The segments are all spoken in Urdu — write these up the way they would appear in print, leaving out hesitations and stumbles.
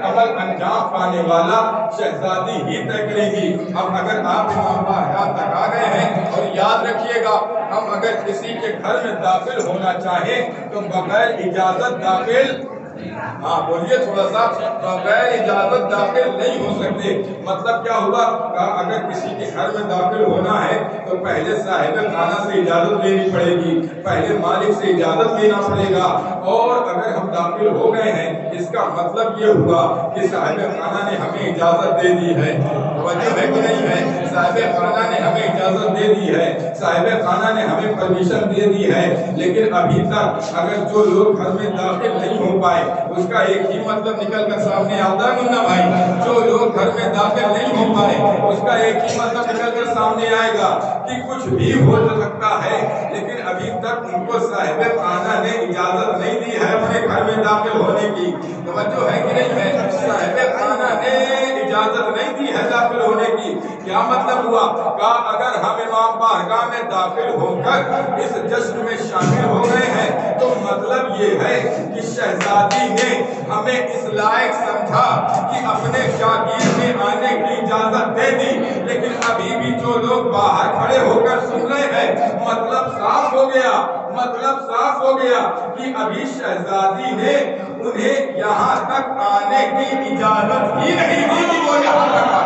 عمل انجام پانے والا شہزادی ہی طے کرے گی۔ اب اگر آپ امام بارگاہ تک آ گئے ہیں، اور یاد رکھیے گا، ہم اگر کسی کے گھر میں داخل ہونا چاہیں تو بغیر اجازت داخل، ہاں بولیے تھوڑا سا، بغیر اجازت داخل نہیں ہو سکتے۔ مطلب کیا ہوا؟ اگر کسی کے گھر میں داخل ہونا ہے تو پہلے صاحب خانہ سے اجازت لینی پڑے گی، پہلے مالک سے اجازت لینا پڑے گا، اور اگر ہم داخل ہو گئے ہیں اس کا مطلب یہ ہوا کہ صاحب خانہ نے ہمیں اجازت دے دی ہے۔ توجہ ہے کہ نہیں ہے؟ صاحب خانہ نے ہمیں اجازت دے دی ہے، صاحب خانہ نے ہمیں پرمیشن دے دی ہے، لیکن ابھی تک اگر جو لوگ گھر میں داخل نہیں ہو پائے اس کا ایک ہی مطلب نکل کر سامنے آتا ہے منا بھائی، جو لوگ گھر میں داخل نہیں ہو پائے اس کا ایک ہی مطلب نکل کر سامنے آئے گا کہ کچھ بھی ہو سکتا ہے، لیکن ابھی تک ان کو صاحب خانہ نے اجازت نہیں دی ہے اپنے گھر میں داخل ہونے کی۔ توجہ ہے کہ نہیں ہے؟ صاحب خانہ نے اجازت نہیں دی ہے داخل ہونے کی۔ کیا مطلب ہوا؟ کہ اگر ہم امام بارگاہ میں داخل ہو کر اس جشن میں شامل ہو گئے ہیں تو مطلب یہ ہے کہ شہزادی نے ہمیں اس لائق سمجھا کہ اپنے جاگیر میں آنے کی اجازت دے دی، لیکن ابھی بھی جو لوگ باہر کھڑے ہو کر سن رہے ہیں، مطلب صاف ہو گیا، مطلب صاف ہو گیا کہ ابھی شہزادی نے انہیں یہاں تک آنے کی اجازت ہی نہیں دی کہ وہ یہاں تک آ۔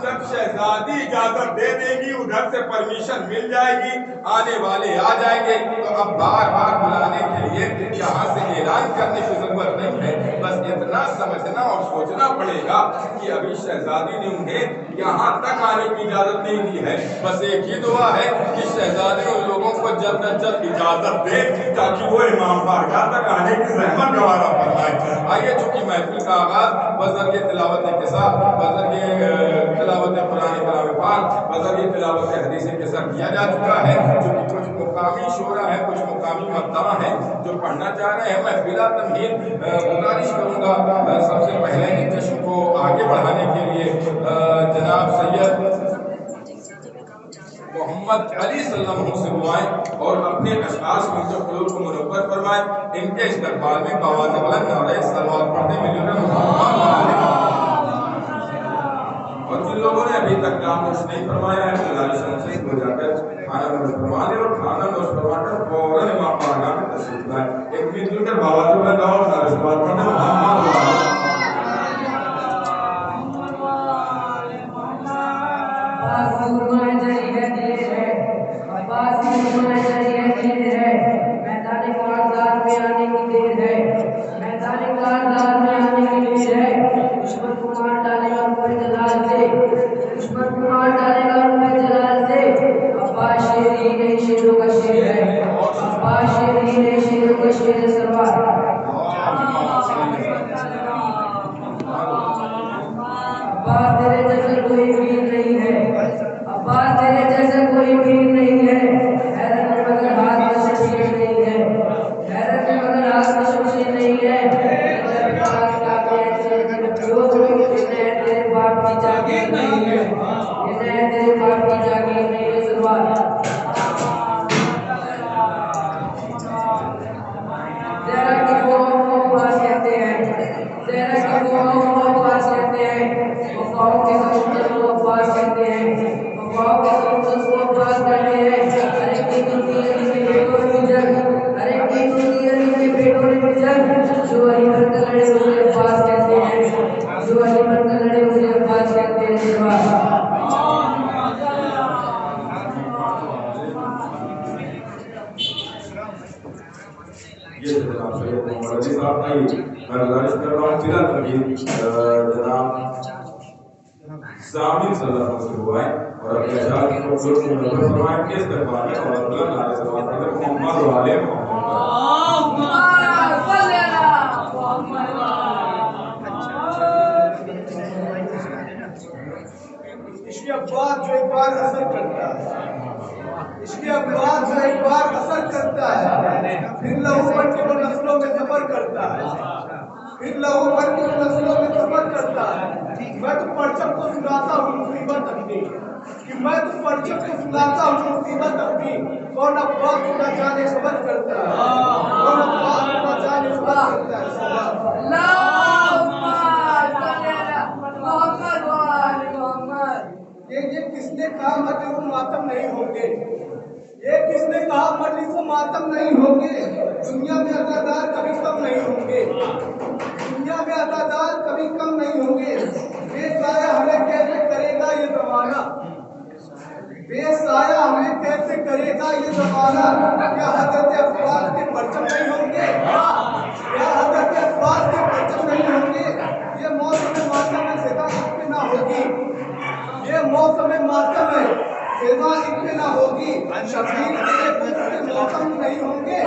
جب شہزادی اجازت دے دے گی، ادھر سے پرمیشن مل جائے گی، آنے والے آ جائیں گے، تو اب بار بار بلانے کے لیے یہاں سے اعلان کرنے کی ضرورت نہیں ہے۔ بس اتنا سمجھنا اور سوچنا پڑے گا کہ ابھی شہزادی نے انہیں یہاں تک آنے کی اجازت نہیں دی ہے۔ بس ایک ہی دعا ہے کہ شہزادی ان لوگوں کو جلد از جلد اجازت دے تاکہ وہ امام بارگاہ تک آنے کی زحمت گوارا فرمائے۔ آئیے، چونکہ محفل کا آغاز بذریعہ تلاوت قصہ، بذریعہ تلاوت قرآن کلام پاک، بذریعہ تلاوت حدیث قصہ کیا جا چکا ہے، جو کہ کچھ مقامی شعرا ہے، کچھ مقامی مداح ہیں جو پڑھنا چاہ رہے ہیں۔ میں بلا تمہید گزارش کروں گا سب سے پہلے اس جشن کو آگے بڑھانے کے لیے جناب سید محمد علی صلی اللہ علیہ وسلم سے دعائیں اور اپنے اشعار سے قلوب کو منور فرمائیں۔ ان کے استقبال میں بآواز بلند نعرہ صلوات پڑھتے ملیں گے۔ اور جن لوگوں نے ابھی تک کام نوش نہیں فرمایا ہے اللہ شان سے ہو جا کر کھانا نوش فرما دے، اور کھانا نوش فرما کر فوراً امام بارگاہ میں تشریف لائیں۔ ایک مل جل کر بآواز بلند گاؤ نعرہ صلوات پڑھتے محمد اللہ کہا مجلس ماتم نہیں ہوں گے؟ یہ کس نے کہا مجلس ماتم نہیں ہوں گے؟ دنیا میں عزادار کبھی کم نہیں ہوں گے، دنیا میں عزادار کبھی کم نہیں ہوں گے۔ بے سایہ ہمیں کیسے کرے گا یہ زمانہ، بے سایہ ہمیں کیسے کرے گا یہ زمانہ؟ کیا حضرت عباس کے پرچم نہیں ہوں گے؟ کیا حضرت عباس کے پرچم نہیں ہوں گے؟ یہ موسم ماتم ہے فضا اس پہ نہ ہوگی، یہ موسم ماتم ہے فضا اس پہ نہ ہوگی۔ شبیر تیرے پتر کے موسم نہیں ہوں گے،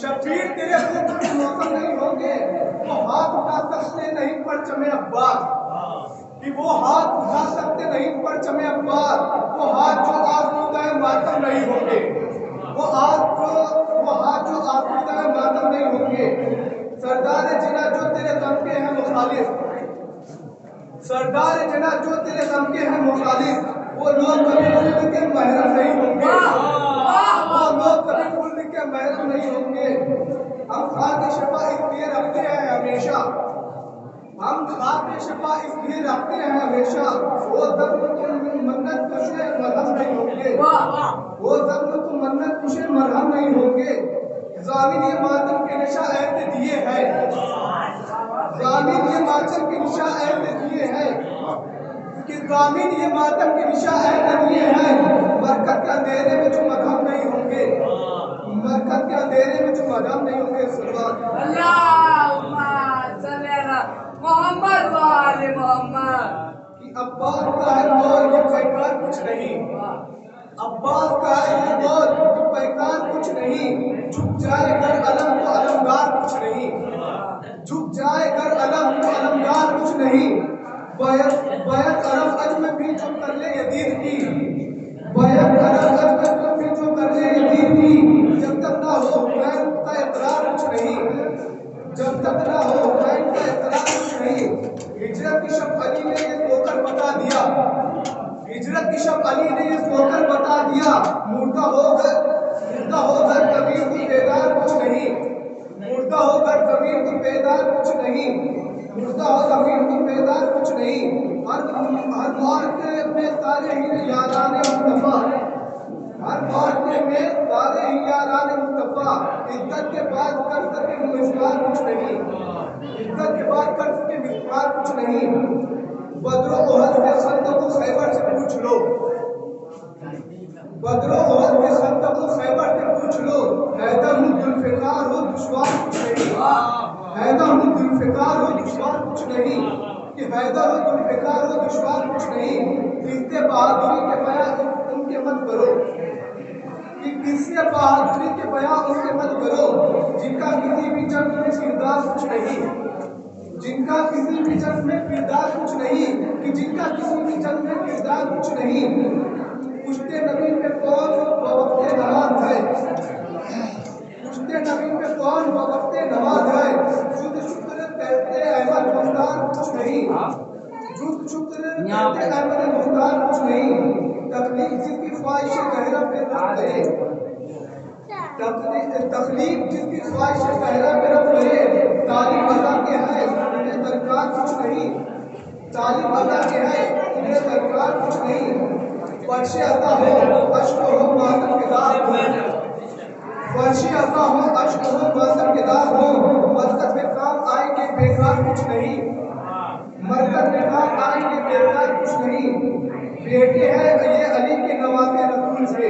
شبیر تیرے پتر کے موسم نہیں ہوں گے۔ وہ ہاتھ اٹھا سکتے نہیں پرچم عباس، کہ وہ ہاتھ اٹھا سکتے نہیں پرچم عباس، وہ ہاتھ جو آسودہ ماتم نہیں ہوں گے، وہ ہاتھ جو آسودہ ماتم نہیں ہوں گے۔ سردار جنا جو تیرے غم کے ہیں مخالف، سردار جنا جو تیرے غم کے ہیں مخالف، وہ لوگ کبھی خلد کے محرم نہیں ہوں گے، وہ لوگ کبھی خلد کے محرم نہیں ہوں گے۔ ہم خاک شفا اس لیے رکھتے ہیں ہمیشہ، ہم خاک شفا اس لیے رکھتے ہیں ہمیشہ، وہ زخم تم منت کشے مرہم نہیں ہوں گے، وہ زخم تم منت کشے مرہم نہیں ہوں گے۔ ضامن یہ ماتم کے نشہ ایسے دیے ہیں، ضامن یہ ماتم کے نشہ ایسے دیے ہیں، کہ ضامن یہ ماتم کے نشہ ایسے دیے ہیں، مرکز کے اندھیرے میں جو مرہم نہیں ہوں گے، مرکز کے اندھیرے میں جو مرہم نہیں ہوں گے۔ اللہم صلی علی محمد و آل محمد۔ کہ عباس کا ہے بول یہ پیکار کچھ نہیں، عباس کا ہے یہ بول یہ پیکار کچھ نہیں، جھک جائے گر علم تو علمدار کچھ نہیں، جھک جائے گر علم تو علمدار کچھ نہیں۔ بیعت عرب عجم بھی جو کر لے یزید کی، بیعت عرب عجم بھی جو کر لے یزید کی، جب تک نہ ہو حسین کا اقرار کچھ نہیں، جب تک نہ ہو حسین کا اقرار کچھ نہیں۔ ہجرت کی شب علی نے یہ سو کر بتا دیا، ہجرت کی شب علی نے یہ سو کر بتا دیا، مردہ ہو گھر کبیر کو بیدار کچھ نہیں، مردہ ہو گھر کبیر کو بیدار کچھ نہیں، مردہ ہو کبیر کو بیدار کچھ نہیں۔ ہر معرکے میں سارے ہی یاران مصطفیٰ، ہر معرکے میں سارے ہی یاران مصطفیٰ، عزت کے بعد کر سکے مسمار کچھ نہیں، عزت کے بعد کر سکے مسمار کچھ نہیں۔ بدر و احد کے خندق و خیبر سے پوچھ لو، بدر و احد کے خندق و خیبر سے پوچھ لو، حیدر ہوں ذوالفقار ہو دشوار کچھ نہیں، حیدر ہوں ذوالفقار ہو دشوار کچھ نہیں، کہ حیدر ہو ذوالفقار ہو دشوار کچھ نہیں۔ کس سے بہادری کے بیان ان کے مت کرو، کہ کس سے بہادری کے بیان ان کے مت کرو، جن کا کسی بھی جنگ میں کردار کچھ نہیں، جن کا کسی بھی جنگ میں کردار کچھ نہیں، کہ جن کا کسی بھی جنگ میں کردار کچھ نہیں۔ پشت نبی پہ کون بوقت نماز ہے، پشت نبی پہ کون بوقت نماز ہے، جد شکر کہتے احمد مختار کچھ نہیں، جد شکر کہتے احمد مختار کچھ نہیں۔ تخلیق جس کی خواہش گہرا پہ رب کرے، تخلیق جس کی خواہش گہرا پہ رب کرے، تعلیم عطا کے ہے انہیں درکار کچھ نہیں، تعلیم عطا کے ہے انہیں درکار کچھ نہیں۔ فرش عطا ہو عشق ہو ماتم کے داغ ہو، فرش عطا ہو عشق ہو ماتم کے داغ ہو، مرکز میں کام آئیں گے بیکار کچھ نہیں، مرکز میں کام آئیں گے بیکار کچھ نہیں۔ بیٹے ہیں یہ علی کے نوازے رسول سے،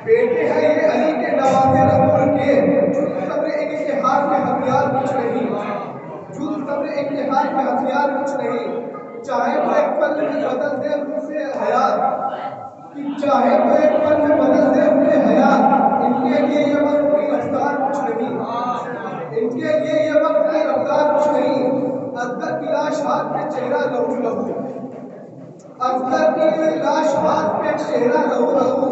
بیٹے ہیں یہ علی کے نوازے رسول کے، جز صبر انتحار کے ہتھیار کچھ نہیں، جز صبر انتحار کے ہتھیار کچھ نہیں۔ چاہے وہ ایک پل میں بدل دے روح حیات، کہ چاہے وہ ایک پل میں بدل دے روح حیات، ان کے لیے یہ وقت کی رفتار کچھ نہیں، ان کے لیے یہ وقت کی رفتار کچھ نہیں۔ اصغر کی لاش ہاتھ پہ چہرہ لہو لہو، اصغر کی لاش ہاتھ پہ چہرہ لہو لہو،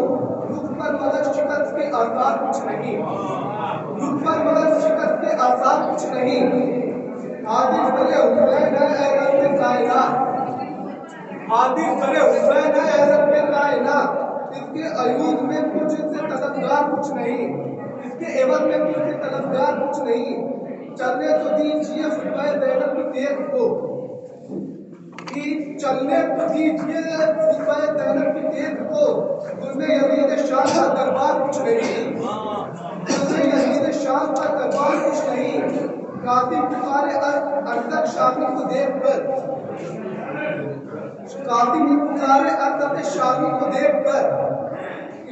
رخ پر مگر شکست کے آثار کچھ نہیں، رخ پر مگر شکست کے آثار کچھ نہیں۔ حادث سر حسین ہے اے رب کائنات، حادث سر حسین ہے اے رب کائنات، اس کے عیوب میں مجھ سے طلبگار کچھ نہیں، اس کے عوض میں مجھ سے طلبگار کچھ نہیں۔ چلنے تو دیجیے خطبہ زینب کی تیغ کو، کہ چلنے تو دیجیے خطبہ زینب کی تیز کو، ظلم یزید شاہ کا دربار کچھ نہیں، ظلم یزید شاہ کا دربار کچھ نہیں، قاضی پکارے ارزق شامی کو دیکھ کر، قاضی پکارے ارزق شامی کو دیکھ کر،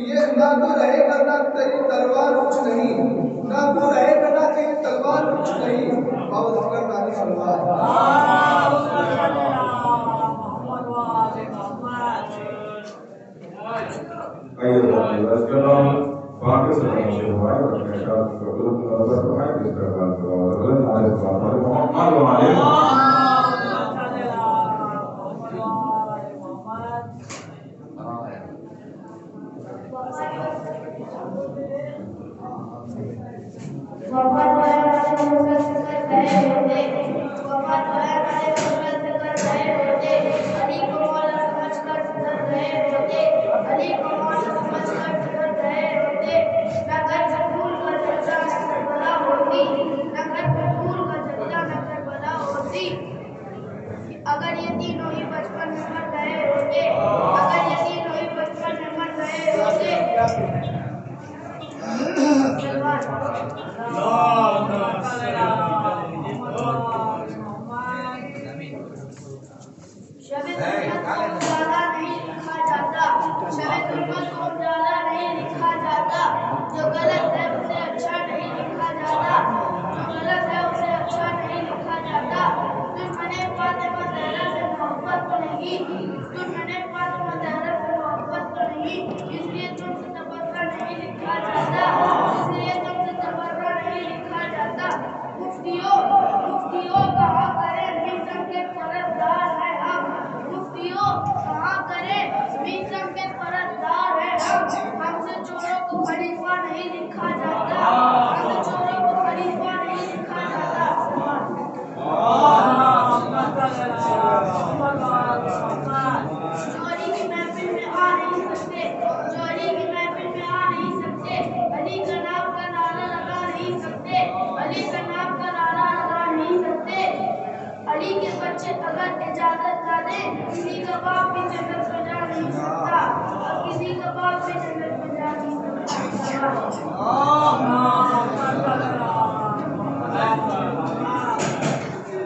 یہ نہ تو رہے گا نہ تیری تلوار کچھ نہیں، نہ تو رہے گا نہ تیری تلوار کچھ نہیں، بابا ذکر نالی اگر یہ تینوں ہی بچپن میں مر رہے ہوتے، اگر یہ تینوں ہی بچپن میں مر رہے ہوتے، شب ظلمت کو اجالا نہیں لکھا جاتا، شب ظلمت کو اجالا نہیں لکھا جاتا، جو غلط ہے اسے اچھا نہیں لکھا جاتا، جو غلط ہے اسے اچھا نہیں لکھا جاتا، دشمن فاطمہ زہرا سے محبت تو نہیں، دشمن فاطمہ زہرا سے محبت تو نہیں، اس لیے تم سے تبرہ نہیں لکھا جاتا، اس لیے تم سے تبرہ نہیں لکھا جاتا، مفتیوں کہا کریں میثم کے قرضدار ہیں ہم، مفتیوں کہا کریں میثم کے قرضدار ہیں ہم سے چوروں کو خلیفہ نہیں لکھا جاتا، ہم سے چوروں کو خلیفہ نہیں لکھا جاتا، چوری کی محفل میں آ نہیں سکتے، چوری کی محفل میں آ نہیں سکتے، علی کا نام کا نعرہ لگا نہیں سکتے، علی کا نام کا نعرہ لگا نہیں سکتے، علی کے بچے اگر اجازت نہ دیں کسی کا باپ بھی جنت میں جا نہیں سکتا، اور کسی کا باپ بھی جنت میں جا نہیں سکتا،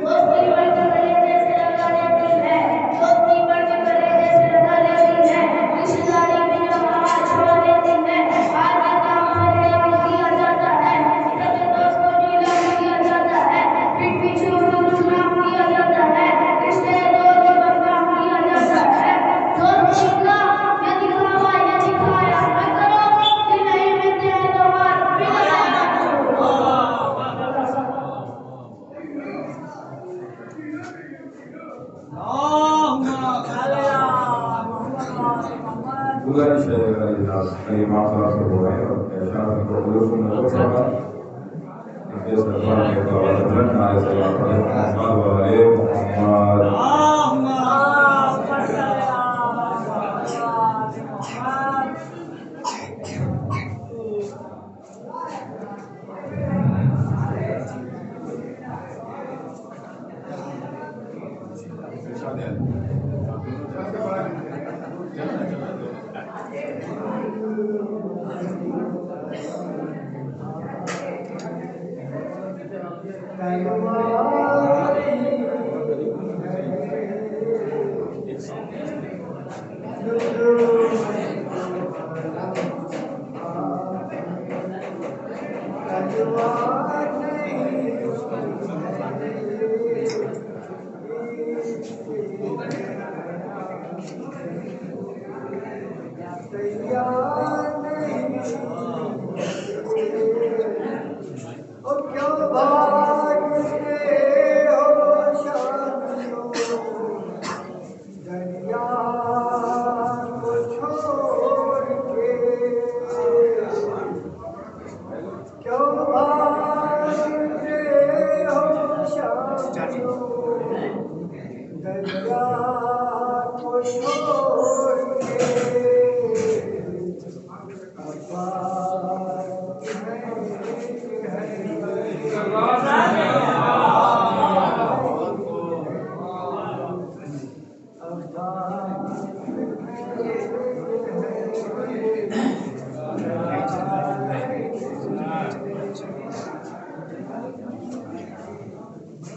دوستی بڑھ کے کلیجے سے لگا لیتی ہے، دوستی بڑھ کے کلیجے سے لگا لیتی ہے، رشتہ داری بھی جو وہاں چھوڑ دیتی ہے، آج کے کام سے نیلام کیا جاتا ہے، سب دوست کو نیلام کیا جاتا ہے، پیٹ پیچھے ان کو نام کیا جاتا ہے، رشتے دوست کو بدنام کیا جاتا ہے، دوست شکلا یہ دکھاوا یہ دکھایا نہ کرو، دل نہیں ملتے ہیں تو ہاتھ بھی لگایا کرو، گزارش ہے کئی معاملات سے ہو رہے ہیں اور احساس کو خلوص میں ہو رہا ہے اس دربار کے توازن نائے صلی اللہ علیہ محمد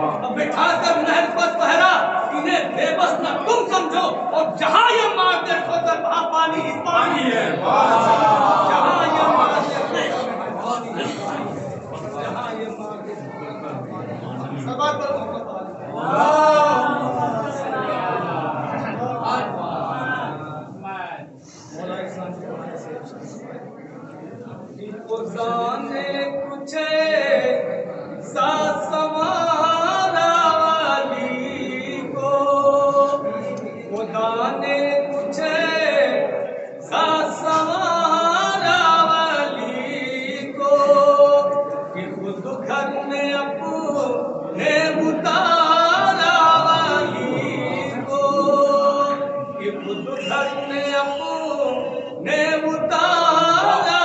اب بٹھا کر نہر پر پہرا انہیں بے بس نہ تم سمجھو اور جہاں یہ مار دے کھو کر وہاں پانی ہی پانی ہے جہاں یہ مار دے جہاں یہ مار دے سبات پر خدانے کچھ ساتھ سوارا والی کو خدا نے کچھ ساتھ سوارا والی کو کہ خود گھر میں اپنے اتارا والی کو کہ خود گھر میں اپنے اتارا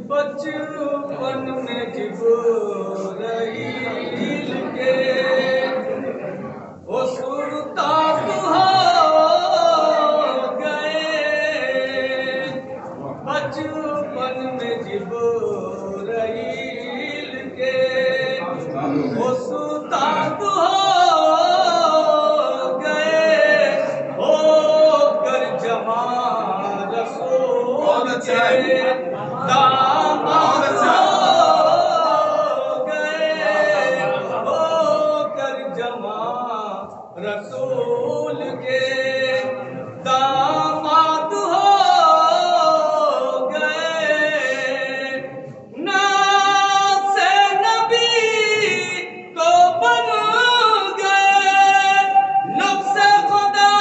بچپن میں جبرائیل کے وہ سرتاب ہو گئے بچپن میں جبرائیل کے وہ سرتاب ہو گئے ہو کر جمع رسول کے رسول کے داماد ہو گئے ناز نبی تو بن گئے نفس خدا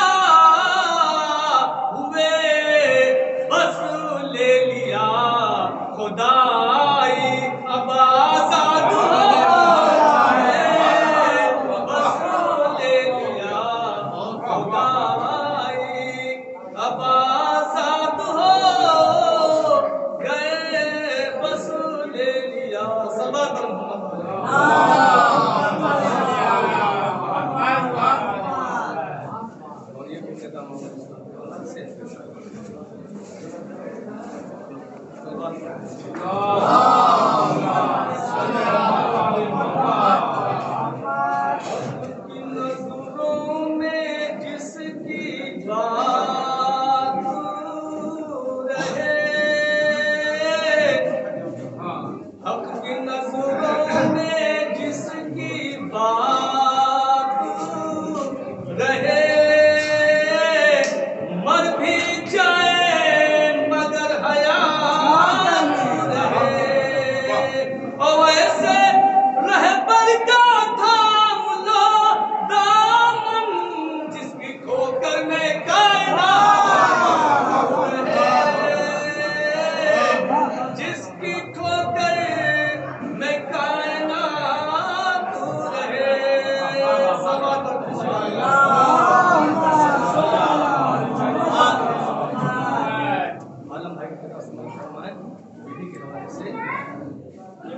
ہوئے بس لے لیا خدائی اب آزاد ہو نظروں میں جس کی بات رہے حق کی نظروں میں جس کی بات رہے مر بھی جائے مگر حیات رہے اور ایسے رہبر کا تھام لو دامن جس کی کھو کر میں کائنات رہے جس کی کھو کر میں کائنات رہے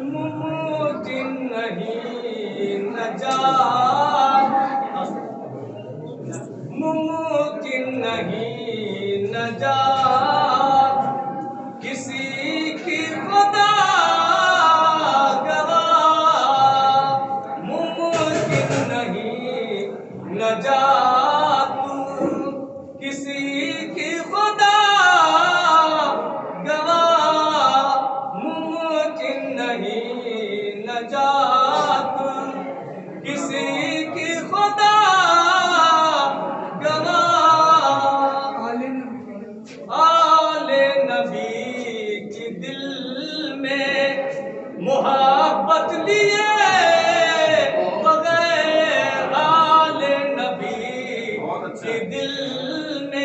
ممکن نہیں نجات ممکن نہیں نجات کسی کی خدا گواہ ممکن نہیں نجات کسی کی خدا گواہ ممکن نہیں نجات کسی کی خدا گواہ آل نبی کی دل میں محبت لیے بغیر آل نبی کی دل میں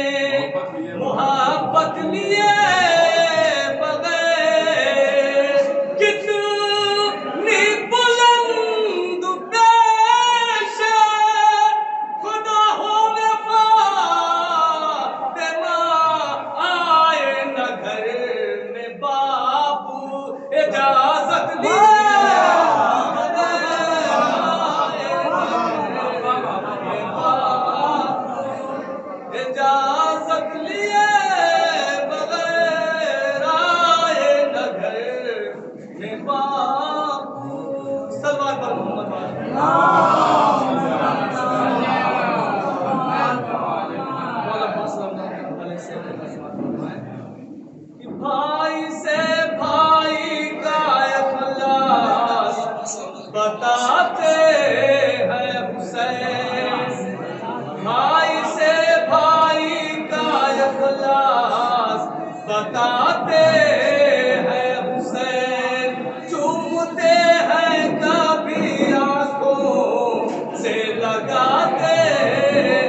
بتاتے ہیں حسین چومتے ہیں کبھی آنکھوں سے لگاتے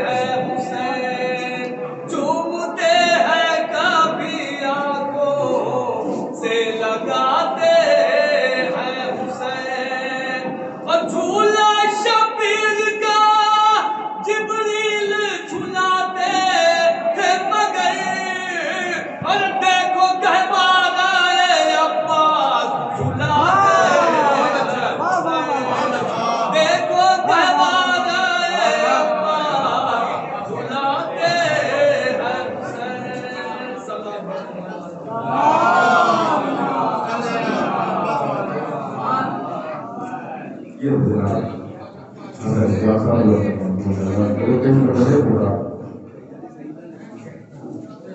ہیں حسین چومتے ہیں کبھی آنکھوں سے لگاتے ہیں حسین اور جھولا شبیر کا جبریل جھلاتے تھے مگر اور دیکھو کہوانا عباس جھلاتے دیکھو کہوانا عباس جھلاتے ہیں حسین صلی یہ جناب اگر سیاست جو ہے کہیں بڑے پورا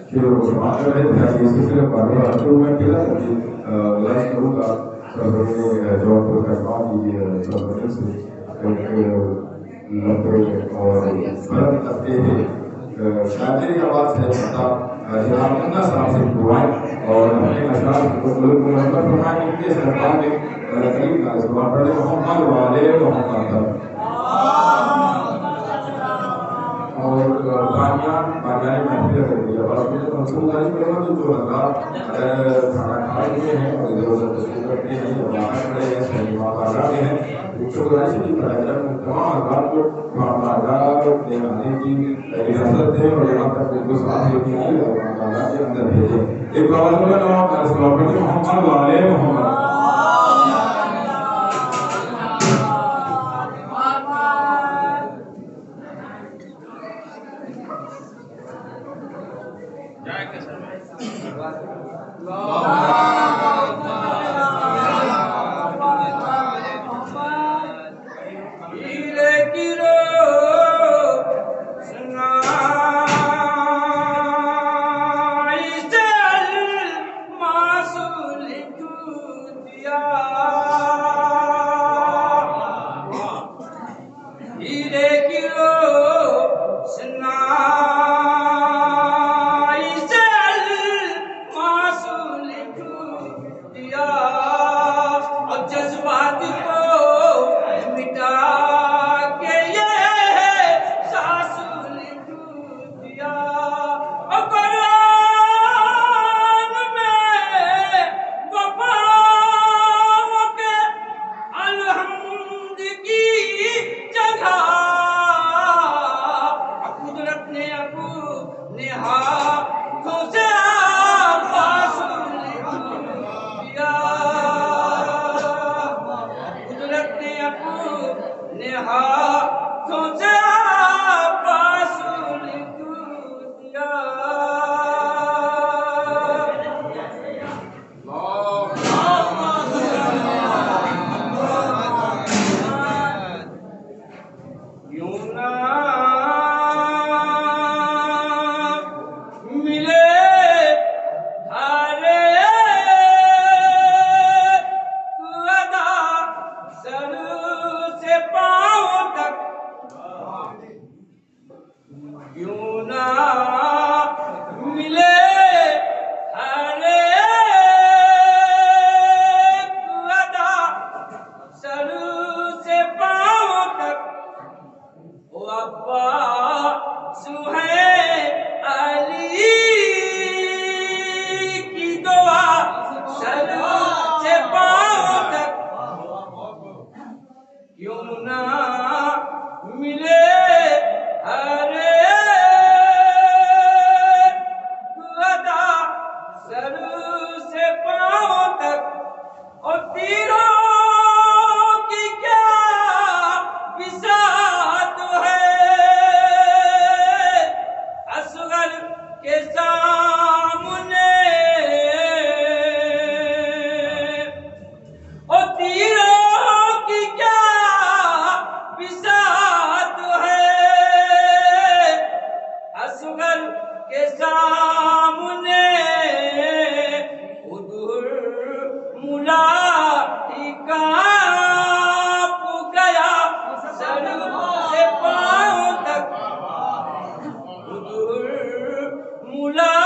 کہ وہ سماج رہے تھے یہ سلسلے پر تو میں پہلا لائک کروں گا جو کرنا کی سرورنس سے ایک لمبے اور بلند کرتے ہیں شاعری کا بات ہے بتا جناب منا صاحب سے دعائیں اور اپنے اشعار کو ملک میں نمبر فرمائیں ان کے سرکار میں کریم کا اس بار پڑھے محمد والے محمد اور بامیان محفل کر دیا اور مجھے منصور غالب کرنا تو جو حضرات کھانا کھائے ہوئے ہیں اور ادھر ادھر تشریف رکھتے ہیں یا باہر کھڑے ہیں سینما بازار میں ہیں شکر گزاری بھی کرا جائے تمام حضرات کو بازار نے آنے کی اجازت دیں اور یہاں تک ان کو ساتھ لے کے آئے اور بازار کے اندر بھیجیں ایک بار محمد والے محمد مولا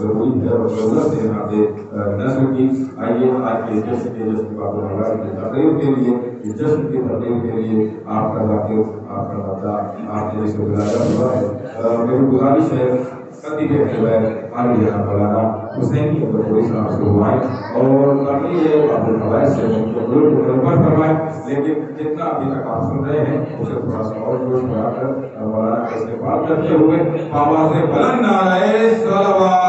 ضروری ہے اور ضرورت ہے آگے نسل کی. آئیے آج کے جشن کے باب المغارب کی تقریب کے لیے, اس جشن کی تقریب کے لیے آپ کا ذاکر, آپ کا دادا, آپ نے اسے بلایا ہوا ہے. میری گزارش ہے خطیب اہل عالی جناب مولانا حسینی عبدالقوی صاحب سے ہمائیں اور تقریر باب الفوائد سے ان کو منور فرمائیں. لیکن جتنا ابھی تک آپ سن رہے ہیں اسے تھوڑا سا اور جوش بڑھا کر مولانا کا استقبال کرتے ہوئے آواز بلند نعرہ صلوات.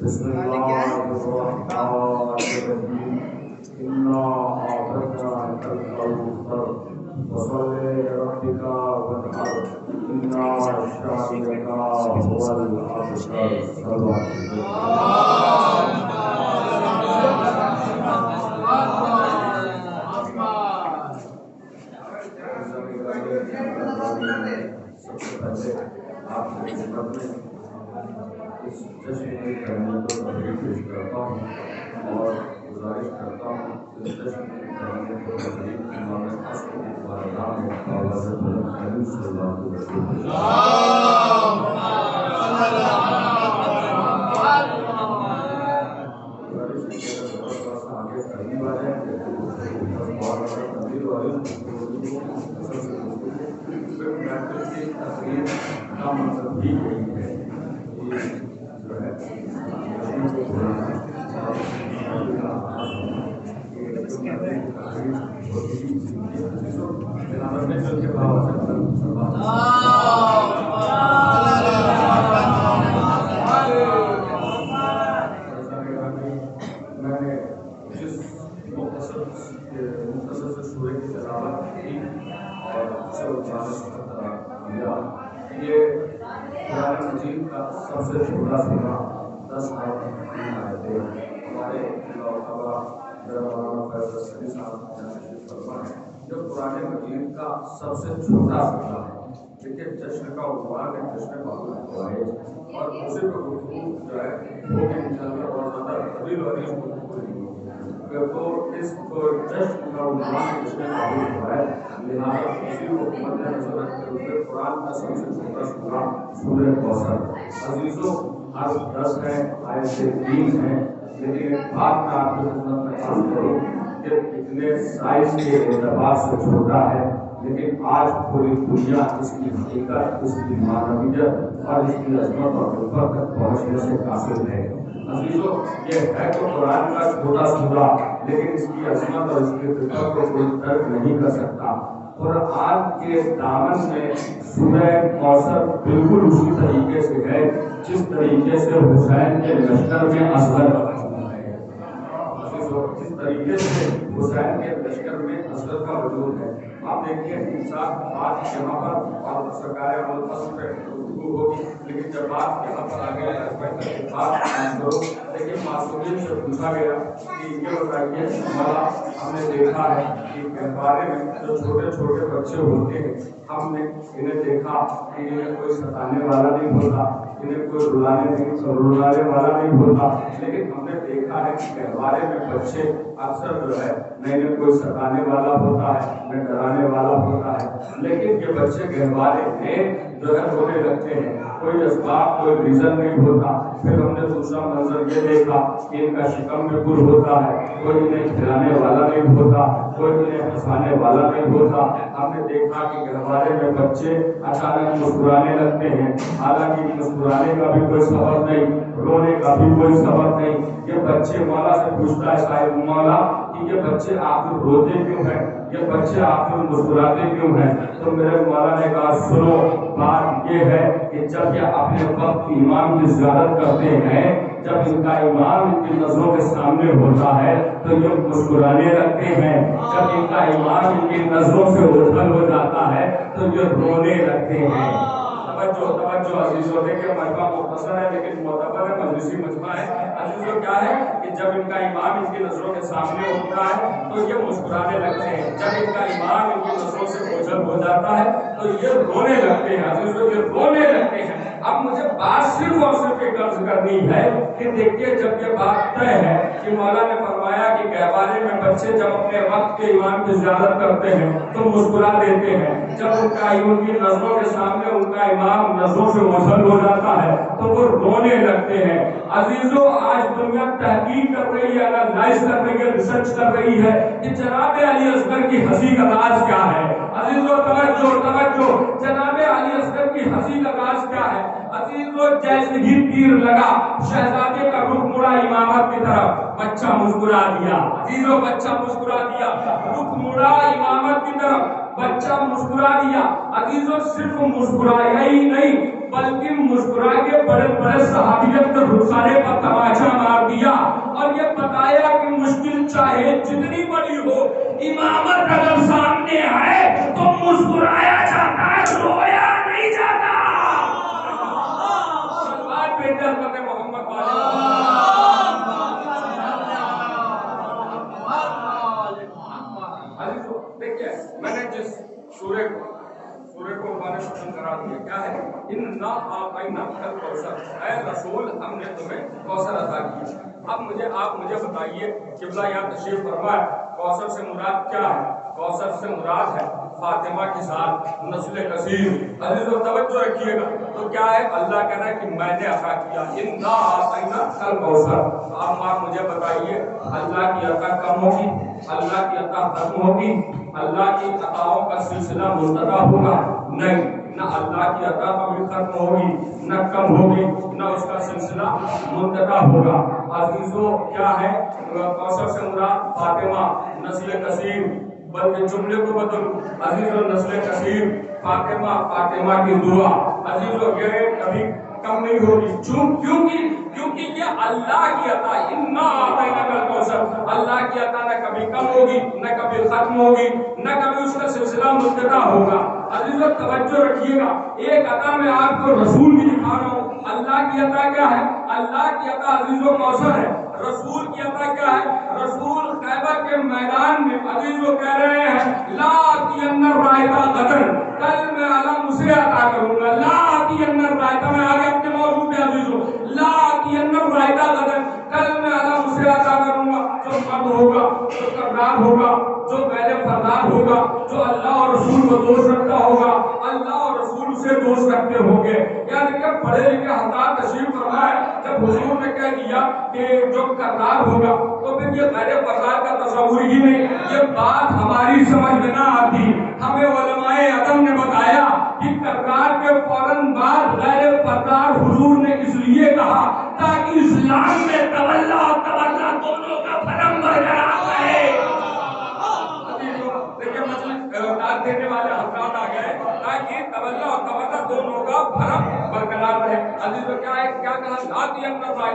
بسم الله الرحمن الرحيم إنا أعطيناك الكوثر فصل لربك وانحر إن شانئك هو الأبتر. صلى اس جشن کی اہمیت کو تبریک پیش کرتا ہوں اور گزارش کرتا ہوں اس جشن کی اہمیت کو تبریک امام اصل والدان آواز بلند کریم صلی اللہ علیہ وسلم. گزارش کی تھوڑا سا آگے قریب آ جائیں تقریب کا مطلب بھی یہی ہے جو ہے میں نے جس مختصر سورے کی تلاوت کی اور اسے دیا یہ قرآن مجید کا سب سے چھوٹا سورہ 10 آیتیں ہمارے جو قرآن مجید کا سب سے چھوٹا سورہ ہے. لیکن جشن کا عنوان ہے جشن باب الفوائد اور اسی پہ گفتگو جو ہے وہ بھی انشاءاللہ بہت زیادہ طویل اور عریض گفتگو نہیں ہوگی. تو اس جشن کا عنوان جشن تعارف ہے، لہٰذا اسی کو مد نظر رکھتے ہوئے قرآن کا سب سے چھوٹا سورہ سورہ کوثر۔ عزیزوں، حرف 10 ہے، آیت 3 ہے، لیکن ایک بات میں آپ کی خدمت میں عرض کروں کہ اتنے سائز کے اعتبار سے چھوٹا ہے، لیکن آج پوری دنیا اس کی حقیقت، اس کی معنویت اور اس کی عظمت اور رتبت تک پہنچنے سے قاصر ہے۔ عزیزوں، یہ ہے تو قرآن کا چھوٹا سورہ، لیکن اس کی عظمت اور اس کی رتبت کو کوئی ترک نہیں کر سکتا۔ قرآن کے دامن میں سورہ کوثر بالکل اسی طریقے سے ہے جس طریقے سے حسین کے لشکر میں اصغر ہے، جس طریقے سے حسین کے لشکر میں اصغر کا وجود ہے۔ آپ دیکھیے انسان بات یہاں پر اور سرکار ملفظ پہ گفتگو ہوگی، لیکن جب بات یہاں پر آ گئی لیکن معصومین سے پوچھا گیا کہ یہ بتائیے ہمارا ہم نے دیکھا ہے کہ گہوارے میں جو چھوٹے چھوٹے بچے ہوتے ہیں، ہم نے انہیں دیکھا کہ انہیں کوئی ستانے والا نہیں ہوتا، انہیں کوئی رلانے والا نہیں ہوتا، لیکن ہم نے دیکھا ہے کہ گہوارے میں بچے اکثر جو ہے نہ انہیں کوئی ستانے والا ہوتا ہے نہ ڈرانے والا ہوتا ہے، لیکن یہ بچے گہوارے میں جو ہے رونے لگتے ہیں، کوئی اسباب کوئی ریزن نہیں ہوتا۔ پھر ہم نے دوسرا منظر یہ دیکھا کہ ان کا شکم میں پر ہوتا ہے، کوئی انہیں کھلانے والا نہیں ہوتا، کوئی انہیں ہنسانے والا نہیں ہوتا۔ ہم نے دیکھا کہ گہوارے میں بچے اچانک مسکرانے لگتے ہیں، حالانکہ مسکرانے کا بھی کوئی سبب نہیں، رونے کا بھی کوئی سبب نہیں۔ یہ بچے مولا سے پوچھتا ہے صاحب مولا کہ یہ بچے آخر روتے کیوں ہیں، یہ بچے آخر مسکراتے کیوں ہیں؟ تو میرے مولا نے کہا سنو، بات یہ ہے کہ جب یہ اپنے وقت امام کی زیارت کرتے ہیں، جب ان کا امام ان کی نظروں کے سامنے ہوتا ہے تو یہ مسکرانے لگتے ہیں، جب ان کا امام ان کی نظروں سے اوجھل ہو جاتا ہے تو یہ رونے لگتے ہیں۔ توجہ عزیزوں، دیکھیں مجمع مختصر ہے لیکن معتبر ہے، مجلسی مجمع ہے۔ عزیزوں کیا ہے کہ جب ان کا امام ان کی نظروں کے سامنے ہوتا ہے تو یہ مسکرانے لگتے ہیں، جب ان کا امام ان کی نظروں سے اوجھل ہو جاتا ہے تو یہ رونے لگتے ہیں۔ عزیزوں یہ رونے لگتے ہیں۔ اب مجھے بات صرف اور صرف ایک عرض کرنی ہے کہ دیکھیے جب یہ بات طے ہے کہ مولا نے فرمایا کہ گہوارے میں بچے جب اپنے وقت کے امام کی زیارت کرتے ہیں تو مسکرا دیتے ہیں، جب ان کی نظروں کے سامنے ان کا امام نظروں سے اوجھل ہو جاتا ہے تو وہ رونے لگتے ہیں۔ عزیزوں آج دنیا تحقیق کر رہی ہے، انالائز کر رہی ہے، ریسرچ کر رہی ہے کہ جناب علی اصغر کی ہنسی کا راز کیا ہے۔ عزیزوں توجہ، جناب علی اصغر کی ہنسی کا راز کیا ہے؟ عزیزوں جیسے ہی تیر لگا شہزادے کا رخ مڑا امامت کی طرف، بچہ مسکرا دیا۔ عزیزوں بچہ مسکرا دیا، رخ مڑا امامت کی طرف، بچہ مسکرا دیا۔ عزیزوں صرف مسکرایا ہی نہیں بلکہ مسکرا کے بڑے بڑے صحابیت کے رخسارے پر تماچا مار دیا اور یہ بتایا کہ مشکل چاہے جتنی بڑی ہو، امامت اگر سامنے ہے تو مسکرایا جاتا ہے، رویا نہیں جاتا۔ سلوات بہتر کرنے محمد والے دیکھیے میں نے جس سورے کو ہمارے پسند کرا دیا کیا ہے، اِنَّا أَعْطَيْنَاكَ الْكَوْثَرَ، اے رسول ہم نے تمہیں کوثر عطا کیا۔ اب آپ مجھے بتائیے قبلہ یہاں تشریف فرمائے، کوثر سے مراد کیا ہے؟ کوثر سے مراد ہے فاطمہ کے ساتھ نسل کثیر۔ عزیزو توجہ رکھیے گا، تو کیا ہے اللہ کہہ رہا ہے کہ میں نے عطا کیا، اِنَّا أَعْطَيْنَاكَ الْكَوْثَرَ۔ اب آپ مجھے بتائیے اللہ کی عطا کم ہوگی، اللہ کی عطا ختم ہوگی، اللہ کی عطاؤں کا سلسلہ منقطع ہوگا؟ نہیں، نہ اللہ کی عطا کبھی ختم ہوگی نہ کم ہوگی، نہ اس کا سلسلہ منقطع ہوگا۔ عزیزو کیا ہے کوثر سے مراد فاطمہ نسل کثیر، بلکہ جملے کو بدلو عزیزو نسل کثیر فاطمہ کی دعا۔ عزیزو یہ کبھی کم نہیں ہوگی، کیونکہ یہ اللہ کی عطا، اِنَّا أَعْطَيْنَاكَ الْكَوْثَرَ، اللہ کی عطا نہ کبھی کم ہوگی نہ کبھی ختم ہوگی، نہ کبھی اس کا سلسلہ منقطع ہوگا۔ عزیزو توجہ رکھیے گا، ایک عطا میں آپ کو رسول بھی دکھا رہا ہوں۔ اللہ کی عطا کیا ہے؟ اللہ کی عطا عزیزو کوثر ہے۔ رسول کی عطا کیا ہے؟ رسول خیبر کے میدان میں عزیزو کہہ رہے ہیں لا آتین الرائطہ غدر، کل میں علم اسے عطا کروں گا۔ لا آتین الرائطہ، میں آگے اپنے موضوع پہ عزیزو، لا آتین الرائطہ غدر، کل میں علم اسے عطا کروں گا جو جو مرد ہوگا، جو کردار ہوگا، جو غیر فردار ہوگا، جو اللہ اور رسول کو دوست رکھتا ہوگا، اللہ اور رسول سے دوست رکھتے ہوں گے. یعنی کہ پڑھے لکھے حضرات تشریف فرمائے جب حضور نے کہہ دیا کہ جو کردار ہوگا تو پھر یہ غیر فردار کا تصور ہی نہیں. یہ بات ہماری سمجھ میں نہ آتی. ہمیں علماء ادب نے بتایا کہ کردار کے فوراً بعد غیر فردار حضور نے اس لیے کہا تاکہ اسلام میں تولا اور تبرع دونوں کا فرم برقرار رہے. داد دینے والے حضرات آ گئے تاکہ تولا اور تبرع دونوں کا فرم برقرار رہے. عزیز کیا ہے، کیا کہا ذاتی اندر رائے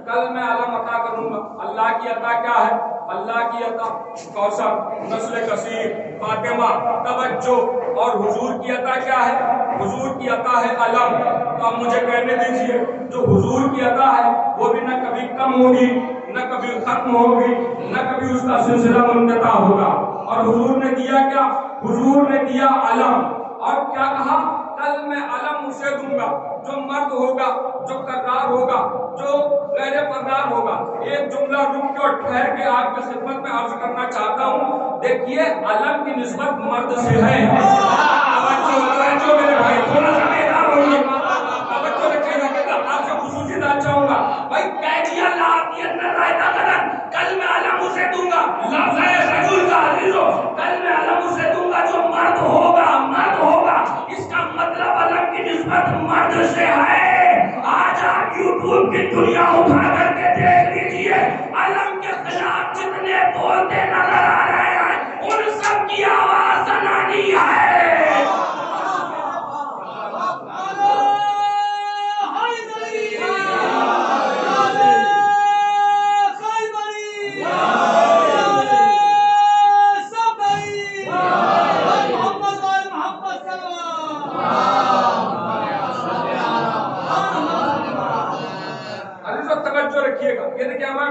کل میں علم عطا کروں گا. اللہ کی عطا کیا ہے؟ اللہ کی عطا کوثر، نسل کثیر، فاطمہ، توجہ. اور حضور کی عطا کیا ہے؟ حضور کی عطا ہے علم. تو اب مجھے کہنے دیجئے جو حضور کی عطا ہے وہ بھی نہ کبھی کم ہوگی، نہ کبھی ختم ہوگی، نہ کبھی اس کا سلسلہ منقطع ہوگا. اور حضور نے دیا کیا؟ حضور نے دیا علم. اور کیا کہا؟ کل میں علم اسے دوں گا جو مرد ہوگا، جو کردار ہوگا، جو غیر فردار ہوگا. ایک جملہ رک کے اور ٹھہر کے آپ کی خدمت میں عرض کرنا چاہتا ہوں. دیکھیے علم کی نسبت مرد سے ہے. توجہ میرے بھائی، تھوڑا سا اعلان ہوگی، توجہ رکھیے گا کہ آپ سے خصوصی بات چاہوں گا. بھائی کہہ دیا اللہ کی اندر رائتا کرن کل میں علم اسے دوں گا. لفظ ہے رجل کا عزیزو، کل میں علم اسے دوں گا جو مرد ہوگا، مرد ہوگا. اس کا مطلب علم کی نسبت مرد سے ہے. آج آپ یوٹیوب کی دنیا اٹھا کر کے دیکھ لیجئے علم کے خلاف جتنے بولتے نظر آ رہے ہیں ان سب کی آواز زنانی ہے.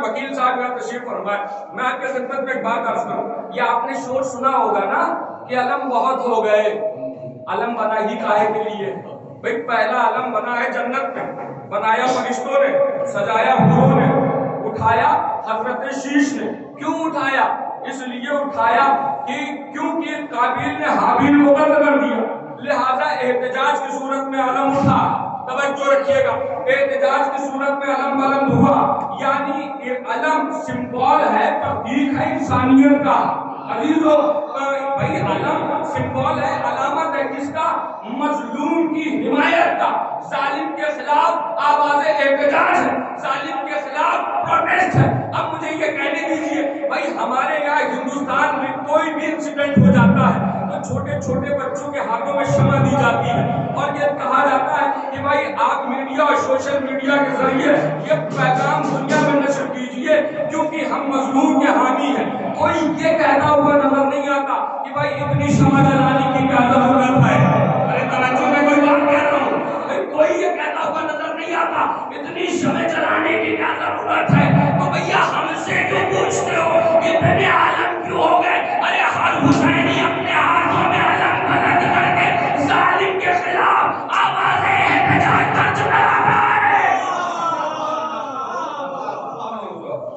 وکیل صاحب یہاں تشریف فرمائے. میں آپ کے خدمت میں ایک بات عرض کروں. یہ آپ نے شور سنا ہوگا نا کہ علم بہت ہو گئے. علم بنا ہی کاہے کے لیے؟ بھئی پہلا علم بنا ہے جنت میں، بنایا فرشتوں نے، سجایا حوروں نے، اٹھایا حضرت شیش نے. کیوں اٹھایا؟ اس لیے اٹھایا کہ کیونکہ قابیل نے حابیل کو قتل کر دیا، لہذا احتجاج کی صورت میں علم اٹھا. توجہ رکھیے گا، احتجاج کی صورت میں علم بلند ہوا. یعنی علم سمبول ہے، تحقیق ہے انسانیت کا. عزیزو بھائی علم سمبول ہے، علامت ہے کس کا؟ مظلوم کی حمایت کا. ظالم کے خلاف آواز احتجاج ہے، ظالم کے خلاف پروٹیسٹ ہے. اب مجھے یہ کہنے دیجئے بھائی ہمارے یہاں ہندوستان میں کوئی بھی انسیڈنٹ ہو جاتا ہے تو چھوٹے چھوٹے بچوں کے ہاتھوں میں شمع دی جاتی ہے اور یہ کہا جاتا ہے کہ بھائی آپ میڈیا اور سوشل میڈیا کے ذریعے یہ پیغام دنیا میں نشر کیجئے کیونکہ ہم مظلوم کے حامی ہیں. کوئی یہ کہتا ہوا نظر نہیں آتا کہ بھائی اتنی شمع جلانے کی کیا ضرورت ہے. ارے توجہ میں کوئی بات کہہ رہا ہوں. کوئی یہ کہتا ہوا نظر نہیں آتا اتنی شمع جلانے کی کیا ضرورت ہے. تو بھیا ہم سے کیوں پوچھتے ہو اتنے عالم کیوں ہو گئے؟ ارے ہر حسینی اپنے ہاتھوں میں علم بلند کر کے ظالم کے خلاف آواز احتجاج درج کرا رہا ہے.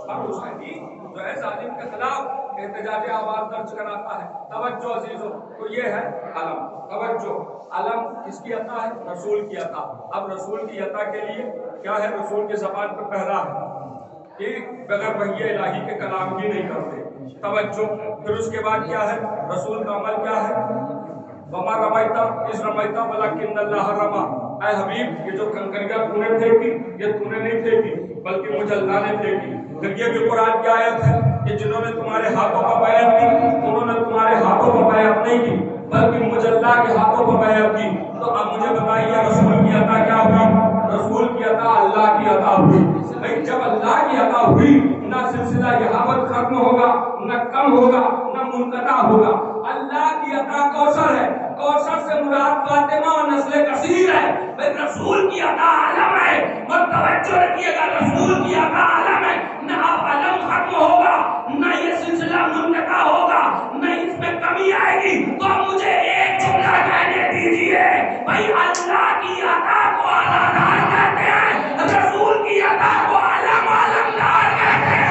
ہر حسینی جو ہے ظالم کے خلاف احتجاج آواز درج کراتا ہے. توجہ عزیزو، تو یہ ہے علم. توجہ، علم کس کی عطا ہے؟ رسول کی عطا. اب رسول کی عطا کے لیے کیا ہے؟ رسول کے زبان پر پہلا ہے کہ بغیر وحی الہی کے کلام ہی نہیں کرتے. توجہ، پھر اس کے بعد کیا ہے؟ رسول کا عمل کیا ہے؟ وما رمیتا اذ رمیتا ولکن اللہ رما. اے حبیب یہ جو کنکریاں تو نے پھینکی یہ تو نے نہیں پھینکی بلکہ مجھے اللہ نے پھینکی. پھر یہ بھی قرآن کی آیت ہے کہ جنہوں نے تمہارے ہاتھوں پر بیعت کی انہوں نے تمہارے ہاتھوں پر بیعت نہیں کی بلکہ مجھے اللہ کے ہاتھوں پر بیعت کی. تو اب مجھے بتائیے رسول کی عطا کیا ہوئی؟ رسول کی عطا اللہ کی عطا ہوئی. بھئی جب اللہ کی عطا ہوئی نہ سلسلہ یہاوت ختم ہوگا، نہ کم ہوگا، نہ منقطع ہوگا. اللہ کی عطا کوثر ہے، کوثر سے مراد فاطمہ اور نسل کثیر ہے. بھئی رسول کی عطا علم ہے. توجہ رکھیے گا، رسول کی عطا علم ہے. نہ اب علم ختم ہوگا، نہ یہ سلسلہ منقطع ہوگا، نہ اس میں کمی آئے گی. تو مجھے ایک جملہ کہنے دیجئے بھئی اللہ کی عطا کو عطادار کہتے ہیں، رسول کی عطا کو علم علمدار کہتے ہیں.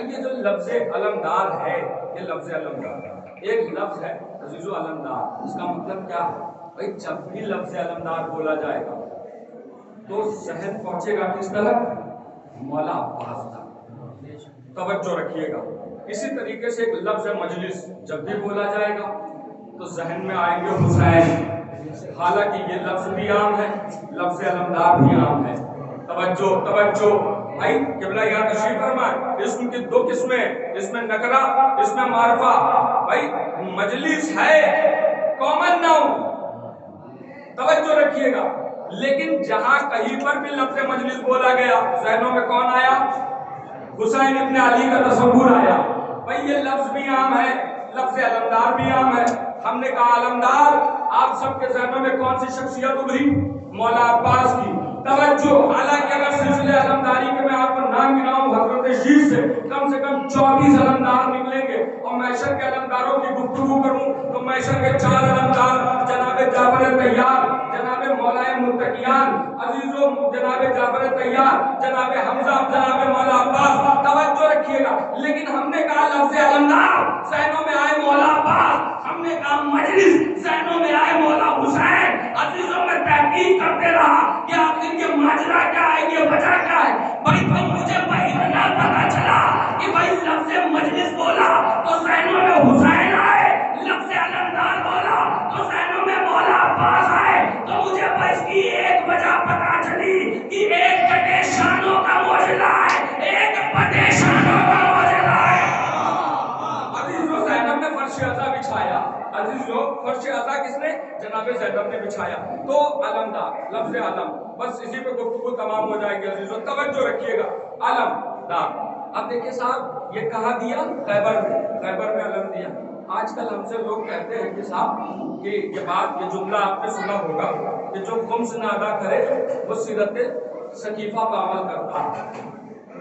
بھائی یہ جو لفظ علمدار ہے، یہ لفظ علمدار ایک لفظ ہے عزیزو، علمدار اس کا مطلب کیا ہے؟ بھائی جب بھی لفظ علمدار بولا جائے گا تو ذہن پہنچے گا کس طرف؟ مولا عباس تک، توجہ رکھیے گا۔ اسی طریقے سے ایک لفظ مجلس جب بھی بولا جائے گا تو ذہن میں آئیں گے حسین، حالانکہ یہ لفظ بھی عام ہے، لفظ علمدار بھی عام ہے۔ توجہ توجہ بھائی، قبلہ یہاں تشریف فرمائے، اسم کی دو قسمیں، اس میں نکرہ، اس میں معرفہ۔ بھائی مجلس ہے کامن ناؤن، توجہ رکھیے گا، لیکن جہاں کہیں پر بھی لفظ مجلس بولا گیا ذہنوں میں کون آیا؟ حسین ابن علی کا تصور آیا۔ بھائی یہ لفظ بھی عام ہے، لفظ علمدار بھی عام ہے۔ ہم نے کہا علمدار، آپ سب کے ذہنوں میں کون سی شخصیت ابھری؟ مولا عباس کی۔ توجہ، حالانکہ اگر سلسلے علمداری کے میں آپ کو نام گناؤں حضرت شیخ سے کم 34 علمدار نکلیں گے، اور محشر کے علمداروں کی گفتگو کروں تو محشر کے 4 علمدار جناب جعفر طیار، جناب مولا متقیان، عزیزو جناب جعفر طیار، جناب حمزہ، جناب مولا عباس، توجہ رکھیے گا۔ لیکن ہم نے کہا لفظ علمدار، ذہنوں میں آئے مولا عباس، ہم نے کہا مجلس، ذہنوں میں آئے مولا حسین۔ عزیزوں میں تحقیق کرتے رہا کہ آخر یہ ماجرا کیا ہے، یہ وجہ کیا ہے۔ بھائی تو مجھے وہی نہ پتا چلا کہ بھائی لفظ مجلس بولا تو ذہنوں میں حسین آئے، لفظ علمدار بولا تو ذہنوں میں مولا عباس آئے، تو مجھے بس کی ایک وجہ پتا چلی کہ ایک کٹے شانوں کا موجودہ ہے، ایک پٹے شانوں کا موجودہ ہے۔ عزیزو زینب نے فرش عزا بچھایا، عزیزو فرش عزا کس نے؟ جناب زینب نے بچھایا۔ تو علمدار، لفظ علم، بس اسی پہ گفتگو تمام ہو جائے گی عزیزو، توجہ رکھیے گا۔ علمدار، اب دیکھیں صاحب یہ کہاں دیا؟ خیبر میں، خیبر میں علم دیا۔ آج کل ہم سے لوگ کہتے ہیں کہ صاحب کہ یہ بات، یہ جملہ آپ نے سنا ہوگا کہ جو خمس نہ ادا کرے وہ سیرت ثقیفہ پر عمل کرتا ہے۔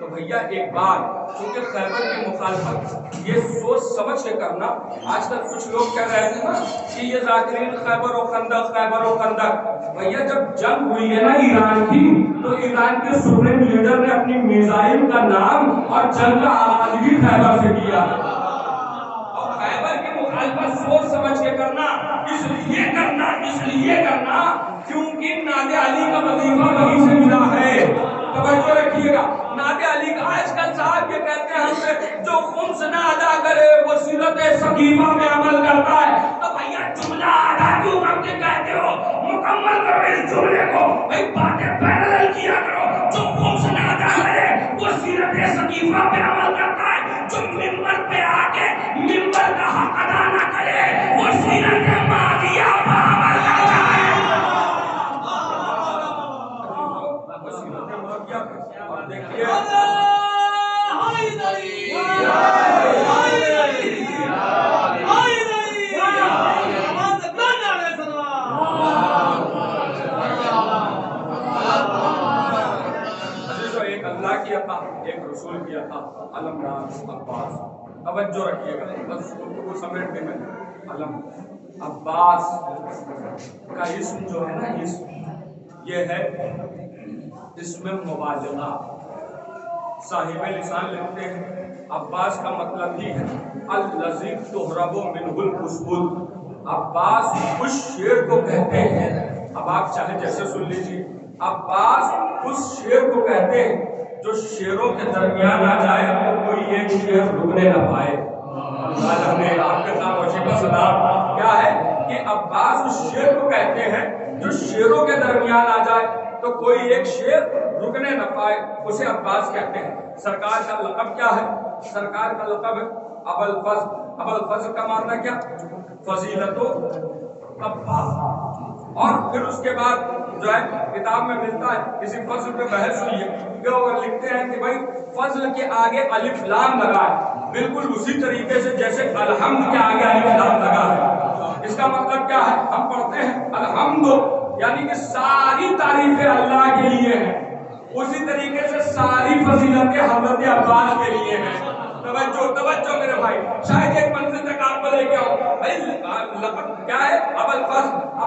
تو بھیا ایک بار چونکہ خیبر کی مخالفت یہ سوچ سمجھ کے کرنا، آج کل کچھ لوگ کہہ رہے تھے نا کہ یہ ذاکرین خیبر و خندق، خیبر و خندق۔ بھیا جب جنگ ہوئی ہے نا ایران کی، تو ایران کے سپریم لیڈر نے اپنی میزائل کا نام اور جنگ کا آغاز بھی خیبر سے کیا۔ اور خیبر کی مخالفت سوچ سمجھ کے کرنا، اس لیے کرنا کیونکہ ناد علی کا وظیفہ وہیں سے ملا ہے۔ توجہ رکھیے گا، ناد علی کا آج کل صاحب یہ کہتے ہیں ہم سے جو خمس نہ ادا کرے وہ سیرت ثقیفہ میں عمل کرتا ہے۔ تو بھیا جملہ ادا کیوں کر کے کہتے ہو؟ مکمل کرو اس جملے کو، بھائی باتیں پیرالل کیا کرو۔ جو خمس نہ ادا کرے وہ سیرت ثقیفہ پہ عمل کرتا ہے، جو منبر پہ آ کے منبر کا حق ادا نہ کرے وہ سیرت ماضیہ پہ عمل کرتا ہے۔ اور دیکھیے ایک اللہ کی عطا، ایک رسول کی عطا، علمدار عباس۔ توجہ رکھیے گا، بس کو سمیٹ کے میں علم عباس کا اسم جو ہے نا، اسم یہ ہے اسم مبالغہ۔ صاحب لسان لکھتے ہیں عباس کا مطلب ہی ہے الذی تہرب منہ الاسود۔ عباس اس شیر کو کہتے ہیں، اب آپ چاہے جیسے سن لیجیے، عباس اس شیر کو کہتے ہیں جو شیروں کے درمیان آ جائے تو کوئی ایک شیر رکنے نہ پائے۔ آج ہم نے آپ کے خاموشی کا صدا کیا ہے کہ عباس اس شیر کو کہتے ہیں جو شیروں کے درمیان آ جائے تو کوئی ایک شیر رکنے نہ پائے، اسے عباس کہتے ہیں۔ سرکار کا لقب کیا ہے؟ سرکار کا لقب ہے ابوالفضل۔ ابوالفضل کا معنی کیا؟ فضیلت و عباس۔ اور پھر اس کے بعد جو ہے کتاب میں ملتا ہے، کسی فضل پہ بحث ہوئی ہے کہ وہ لکھتے ہیں کہ بھائی فضل کے آگے الف لام لگا ہے، بالکل اسی طریقے سے جیسے الحمد کے آگے الف لام لگا ہے۔ اس کا مطلب کیا ہے؟ ہم پڑھتے ہیں الحمد یعنی کہ ساری تعریفیں اللہ کے لیے ہیں، اسی طریقے سے ساری فضیلتیں حضرت عباس کے لیے ہیں۔ توجہ میرے بھائی، شاید ایک منزل تک آپ کو لے کے آؤ۔ بھائی لقب کیا ہے؟ ابوالفضل۔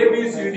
ABCD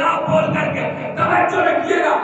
خلاف بول کر کے توجہ رکھیے گا.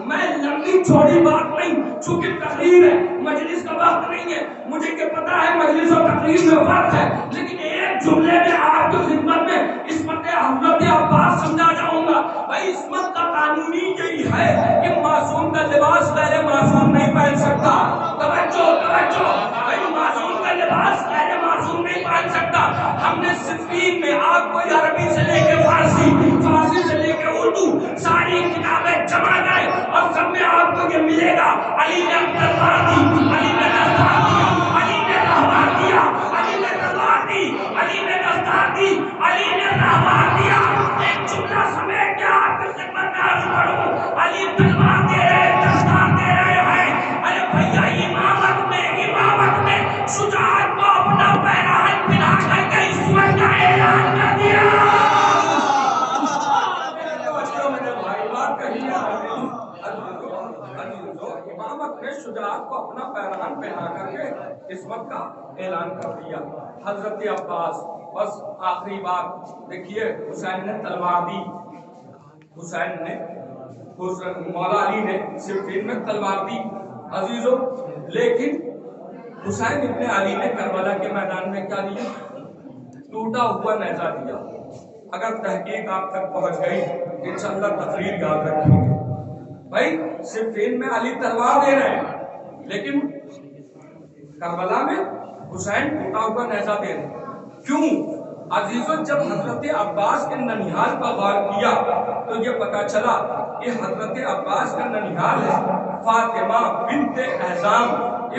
میں لمبی چھوڑی بات نہیں, چونکہ تقریر ہے, مجلس کا وقت نہیں ہے, مجھے کہ پتا ہے مجلس اور تقریر میں وقت ہے, لیکن ایک جملے میں آپ کی خدمت میں عصمت حضرت عباس سمجھا جاؤں گا. بھائی عصمت کا قانونی یہی ہے کہ معصوم کا لباس غیر معصوم نہیں پہن سکتا. توجہ توجہ, بھائی معصوم کا لباس غیر معصوم نہیں پہن سکتا. ہم نے صفین میں آپ کو عربی سے لے کے فارسی, فارسی سے لے کے اردو ساری کتابیں جمع کریں اور سب میں آپ کو یہ ملے گا علی نے تلوار دی, علی نے دستار دیا, علی نے رہبار دیا, علی نے تلوار دی, علی نے دستار دی, علی نے رہبار دیا. ایک جملہ سمیٹ کے آپ کی خدمت میں عرض کروں, علی تلوار دے رہے, دستار دے رہے ہیں. ارے بھیا امامت میں شجاعت کو اپنا پیراہن پہنا کر کے عصمت کا اعلان کر دیا. امامت نے شجاعت کو اپنا پیراہن پہنا کر کے عصمت کا اعلان کر دیا. حضرت عباس بس آخری بات دیکھیے, حسین نے تلوار دی, حسین نے مولا علی نے صفین میں تلوار دی عزیزوں, لیکن حسین ابن علی نے کربلا کے میدان میں کیا دیا؟ ٹوٹا ہوا نیزہ دیا. اگر تحقیق آپ تک پہنچ گئی انشاءاللہ تقریر یاد رکھیں گے. بھائی صفین میں علی تلوار دے رہے ہیں, لیکن کربلا میں حسین ٹوٹا ہوا نیزہ دے رہے ہیں. کیوں عزیزوں؟ جب حضرت عباس کے ننیحال پر غور کیا تو یہ پتا چلا کہ حضرت عباس کا ننیحال ہے فاطمہ بنت احزام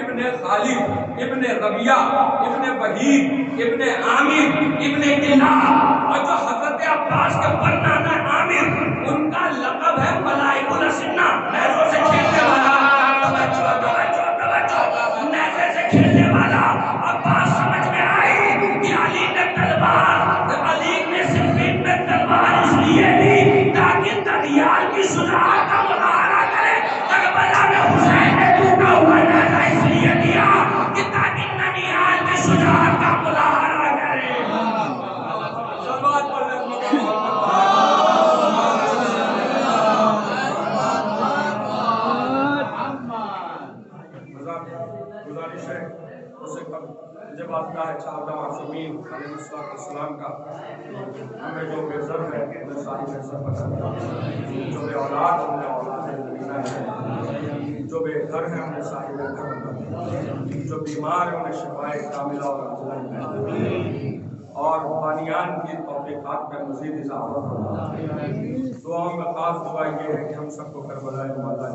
ابن خالد ابن ربیہ ابن وحید ابن عامر ابن کلاب. اور جو حضرت عباس کے پرنانا عامر, ان کا لقب ہے ملائک الاسنہ, نیزوں سے کھیلنے والا. توجہ توجہ توجہ, نیزے سے کھیلنے والا. عباس سمجھ میں آئی کہ علی نے تلوار, علی نے صفین میں تلوار اس لیے دی تاکہ دریال کی شجاعت کا مظاہرہ کرے. کربلا میں حسین نے ٹوٹا ہوا نیزہ اس لیے دیا کہ تاکہ ننیال کی شجاعت کا مظاہرہ کرے. گزارش ہے اسے جب آتا ہے چاہتا معصومین علیہ السلام کا, ہمیں جو بے ضرب ہے ہمیں ساری بے ضرب بتاتا ہے, جو بے اولاد ہمیں اولاد ہے, جو بے گھر ہے ہمیں ساری بے گھر بتاتا ہے, جو بیمار ہے انہیں شفائے کاملہ اور عاجلہ اور بانیان کی توفیقات میں مزید اضافہ فرما. دعاؤں میں خاص دعا یہ ہے کہ ہم سب کو کربلا مولا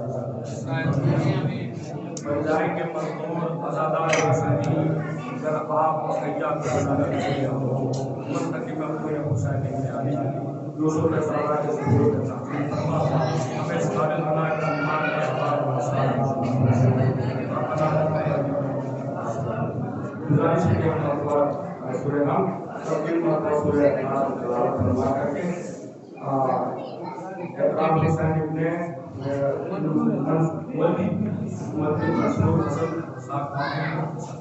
بن جائیں گے مزدور ازادار حسینی. اگر آپ مہیا منتقم اپنے حسینی میں علی یوسف زہرا کے ذریعے تحقیق فرما, ہمیں سارے بنا کر ایمان کا سوال گزارش کے سورہ نام تقدیم مرتبہ سورہ نام تلاوت فرما کر کے اکرام حسین ابن ولدی مشہور حسن صاحب منصور